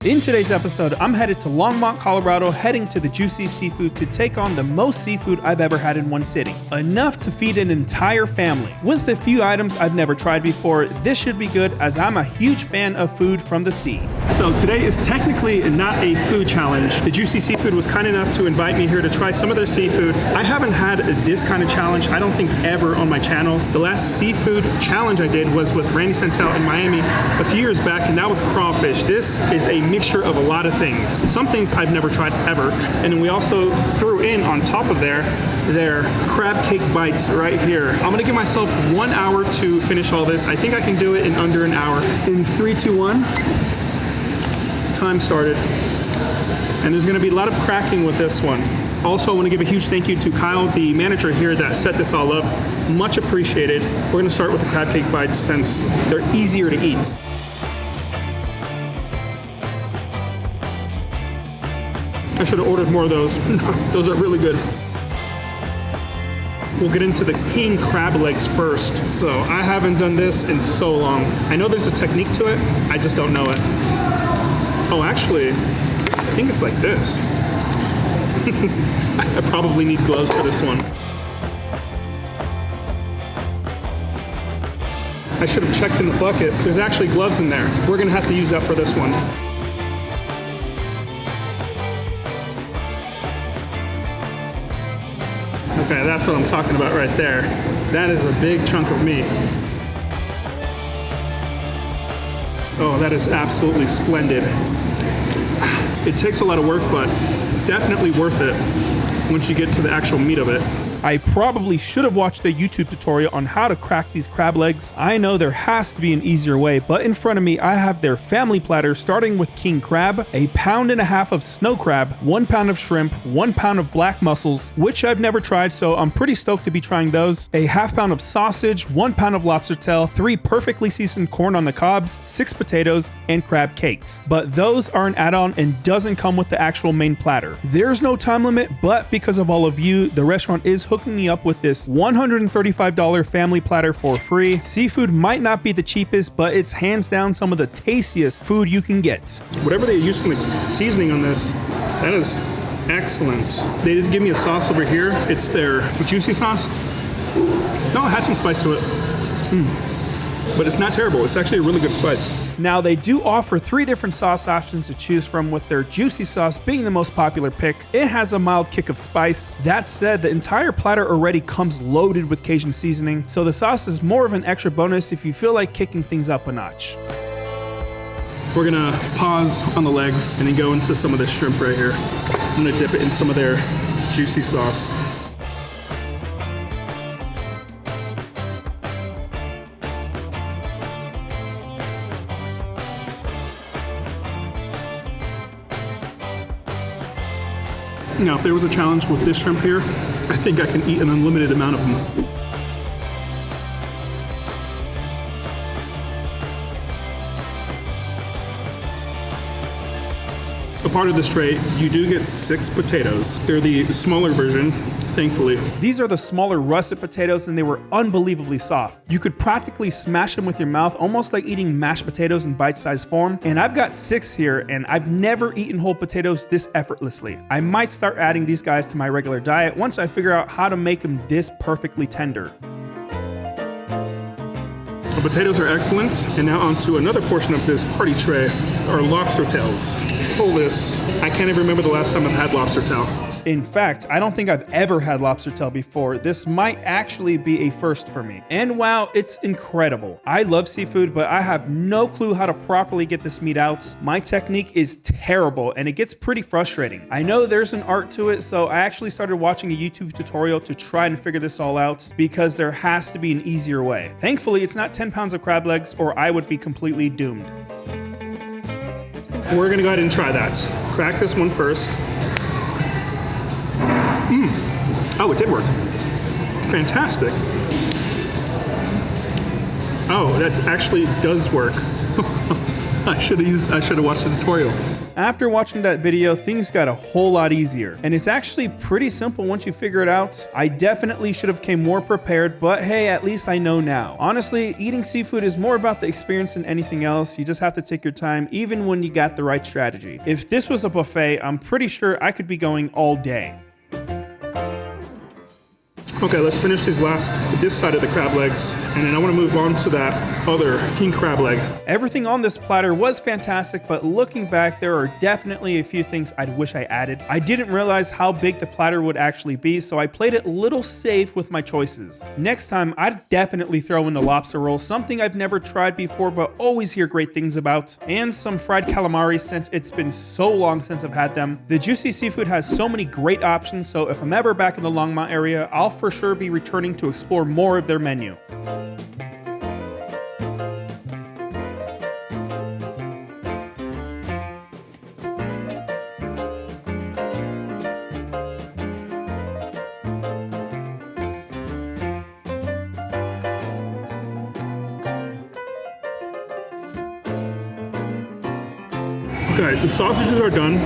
In today's episode, I'm headed to Longmont, Colorado, heading to the Juicy Seafood to take on the most seafood I've ever had in one sitting. Enough to feed an entire family. With a few items I've never tried before, this should be good as I'm a huge fan of food from the sea. So today is technically not a food challenge. The Juicy Seafood was kind enough to invite me here to try some of their seafood. I haven't had this kind of challenge, I don't think ever on my channel. The last seafood challenge I did was with Randy Santel in Miami a few years back, and that was crawfish. This is a mixture of a lot of things. Some things I've never tried ever. And then we also threw in on top of their crab cake bites right here. I'm gonna give myself 1 hour to finish all this. I think I can do it in under an hour. In 3, 2, 1, time started. And there's gonna be a lot of cracking with this one. Also, I want to give a huge thank you to Kyle, the manager here that set this all up. Much appreciated. We're gonna start with the crab cake bites since they're easier to eat. I should have ordered more of those. Those are really good. We'll get into the king crab legs first. So I haven't done this in so long. I know there's a technique to it, I just don't know it. Oh, actually, I think it's like this. I probably need gloves for this one. I should have checked in the bucket. There's actually gloves in there. We're gonna have to use that for this one. Okay, that's what I'm talking about right there. That is a big chunk of meat. Oh, that is absolutely splendid. It takes a lot of work, but definitely worth it once you get to the actual meat of it. I probably should have watched a YouTube tutorial on how to crack these crab legs. I know there has to be an easier way, but in front of me I have their family platter starting with king crab, 1.5 pounds of snow crab, 1 pound of shrimp, 1 pound of black mussels, which I've never tried, so I'm pretty stoked to be trying those, 1/2 pound of sausage, 1 pound of lobster tail, 3 perfectly seasoned corn on the cobs, 6 potatoes, and crab cakes. But those are an add-on and doesn't come with the actual main platter. There's no time limit, but because of all of you, the restaurant is hooking me up with this $135 family platter for free. Seafood might not be the cheapest, but it's hands down some of the tastiest food you can get. Whatever they used in the seasoning on this, that is excellent. They did give me a sauce over here. It's their juicy sauce. No, it had some spice to it. But it's not terrible. It's actually a really good spice. Now, they do offer 3 different sauce options to choose from, with their juicy sauce being the most popular pick. It has a mild kick of spice. That said, the entire platter already comes loaded with Cajun seasoning, so the sauce is more of an extra bonus if you feel like kicking things up a notch. We're gonna pause on the legs and then go into some of this shrimp right here. I'm gonna dip it in some of their juicy sauce. Now, if there was a challenge with this shrimp here, I think I can eat an unlimited amount of them. A part of this tray, you do get 6 potatoes. They're the smaller version, thankfully. These are the smaller russet potatoes, and they were unbelievably soft. You could practically smash them with your mouth, almost like eating mashed potatoes in bite-sized form. And I've got 6 here, and I've never eaten whole potatoes this effortlessly. I might start adding these guys to my regular diet once I figure out how to make them this perfectly tender. The potatoes are excellent, and now onto another portion of this party tray, our lobster tails. Hold this. I can't even remember the last time I've had lobster tail. In fact, I don't think I've ever had lobster tail before. This might actually be a first for me. And wow, it's incredible. I love seafood, but I have no clue how to properly get this meat out. My technique is terrible, and it gets pretty frustrating. I know there's an art to it, so I actually started watching a YouTube tutorial to try and figure this all out, because there has to be an easier way. Thankfully, it's not 10 pounds of crab legs, or I would be completely doomed. We're gonna go ahead and try that. Crack this one first. Oh, it did work. Fantastic. Oh, that actually does work. I should have watched the tutorial. After watching that video, things got a whole lot easier. And it's actually pretty simple once you figure it out. I definitely should have came more prepared, but hey, at least I know now. Honestly, eating seafood is more about the experience than anything else. You just have to take your time, even when you got the right strategy. If this was a buffet, I'm pretty sure I could be going all day. Okay, let's finish this side of the crab legs, and then I want to move on to that other king crab leg. Everything on this platter was fantastic, but looking back, there are definitely a few things I'd wish I added. I didn't realize how big the platter would actually be, so I played it a little safe with my choices. Next time, I'd definitely throw in the lobster roll, something I've never tried before but always hear great things about, and some fried calamari since it's been so long since I've had them. The Juicy Seafood has so many great options, so if I'm ever back in the Longmont area, I'll for sure be returning to explore more of their menu. Okay, the sausages are done.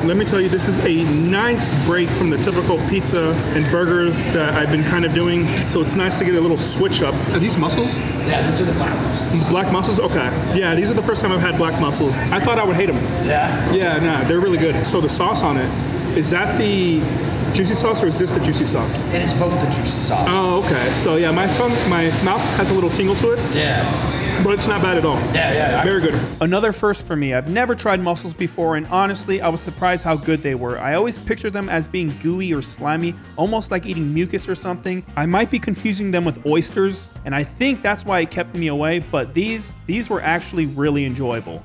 Let me tell you, this is a nice break from the typical pizza and burgers that I've been kind of doing. So it's nice to get a little switch up. Are these mussels? Yeah, these are the black mussels. Black mussels? Okay. Yeah, these are the first time I've had black mussels. I thought I would hate them. Yeah? Yeah, nah, they're really good. So the sauce on it, is that the juicy sauce or is this the juicy sauce? It is both the juicy sauce. Oh, okay. So yeah, my mouth has a little tingle to it. Yeah. But it's not bad at all. Yeah. Very good. Another first for me. I've never tried mussels before, and honestly, I was surprised how good they were. I always pictured them as being gooey or slimy, almost like eating mucus or something. I might be confusing them with oysters, and I think that's why it kept me away, but these were actually really enjoyable.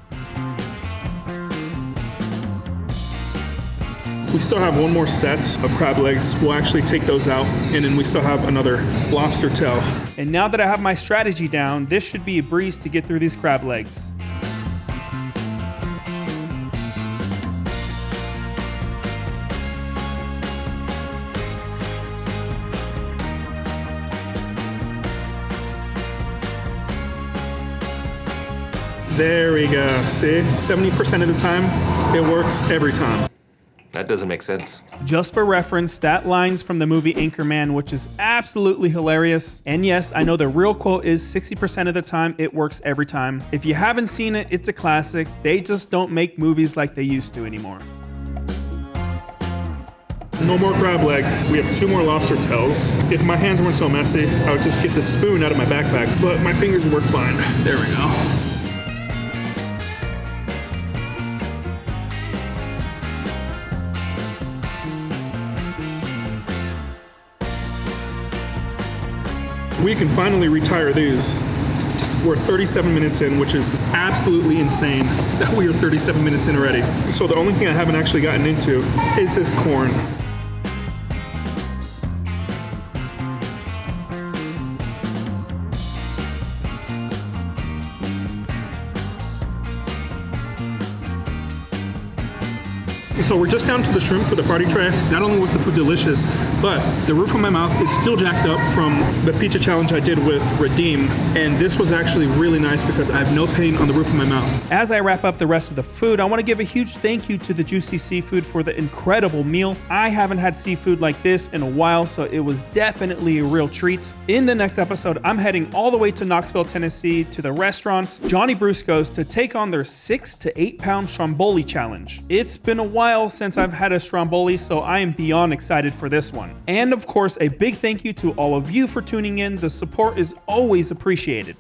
We still have one more set of crab legs. We'll actually take those out, and then we still have another lobster tail. And now that I have my strategy down, this should be a breeze to get through these crab legs. There we go. See, 70% of the time, it works every time. That doesn't make sense. Just for reference, that line's from the movie Anchorman, which is absolutely hilarious. And yes, I know the real quote is 60% of the time, it works every time. If you haven't seen it, it's a classic. They just don't make movies like they used to anymore. No more crab legs. We have 2 more lobster tails. If my hands weren't so messy, I would just get the spoon out of my backpack, but my fingers work fine. There we go. We can finally retire these. We're 37 minutes in, which is absolutely insane that we are 37 minutes in already. So the only thing I haven't actually gotten into is this corn. So we're just down to the shrimp for the party tray. Not only was the food delicious, but the roof of my mouth is still jacked up from the pizza challenge I did with Redeem. And this was actually really nice because I have no pain on the roof of my mouth. As I wrap up the rest of the food, I want to give a huge thank you to the Juicy Seafood for the incredible meal. I haven't had seafood like this in a while, so it was definitely a real treat. In the next episode, I'm heading all the way to Knoxville, Tennessee to the restaurant Johnny Brusco's to take on their 6 to 8 pound stromboli challenge. It's been a while since I've had a stromboli, so I am beyond excited for this one. And of course, a big thank you to all of you for tuning in. The support is always appreciated.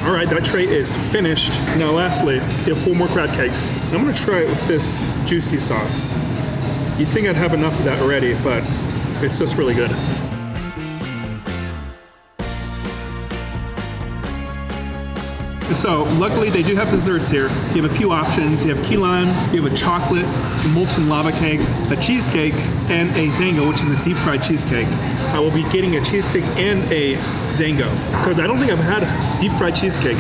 All right, that tray is finished. Now lastly, we have 4 more crab cakes. I'm gonna try it with this juicy sauce. You'd think I'd have enough of that already, but it's just really good. So luckily they do have desserts here. You have a few options. You have key lime, you have a chocolate molten lava cake, a cheesecake, and a zango, which is a deep fried cheesecake. I will be getting a cheesecake and a zango because I don't think I've had deep fried cheesecake.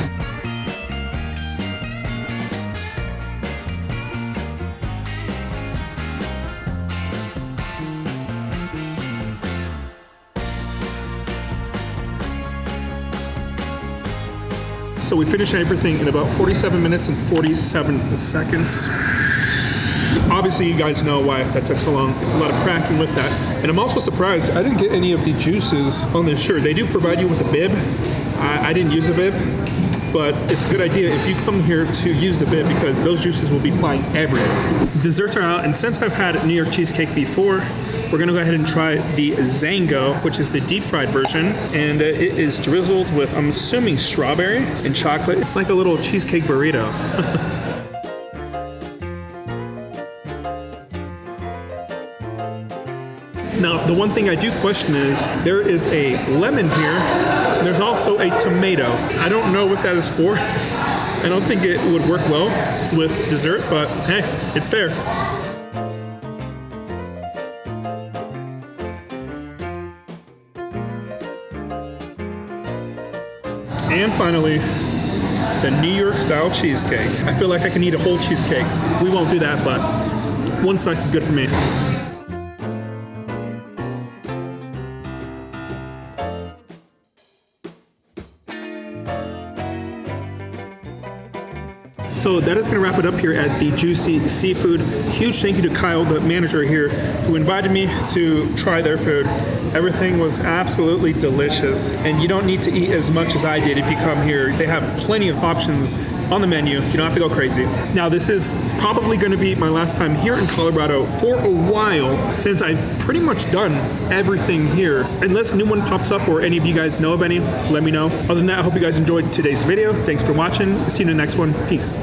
So we finished everything in about 47 minutes and 47 seconds. Obviously, you guys know why that took so long. It's a lot of cracking with that. And I'm also surprised I didn't get any of the juices on this shirt. They do provide you with a bib. I didn't use a bib, but it's a good idea if you come here to use the bib because those juices will be flying everywhere. Desserts are out, and since I've had New York cheesecake before, we're gonna go ahead and try the Zango, which is the deep fried version. And it is drizzled with, I'm assuming, strawberry and chocolate. It's like a little cheesecake burrito. Now, the one thing I do question is there is a lemon here. And there's also a tomato. I don't know what that is for. I don't think it would work well with dessert, but hey, it's there. And finally, the New York style cheesecake. I feel like I can eat a whole cheesecake. We won't do that, but one slice is good for me. So that is going to wrap it up here at the Juicy Seafood. Huge thank you to Kyle, the manager here, who invited me to try their food. Everything was absolutely delicious, and you don't need to eat as much as I did if you come here. They have plenty of options on the menu. You don't have to go crazy. Now, this is probably going to be my last time here in Colorado for a while, since I've pretty much done everything here. Unless a new one pops up or any of you guys know of any, let me know. Other than that, I hope you guys enjoyed today's video. Thanks for watching. See you in the next one. Peace.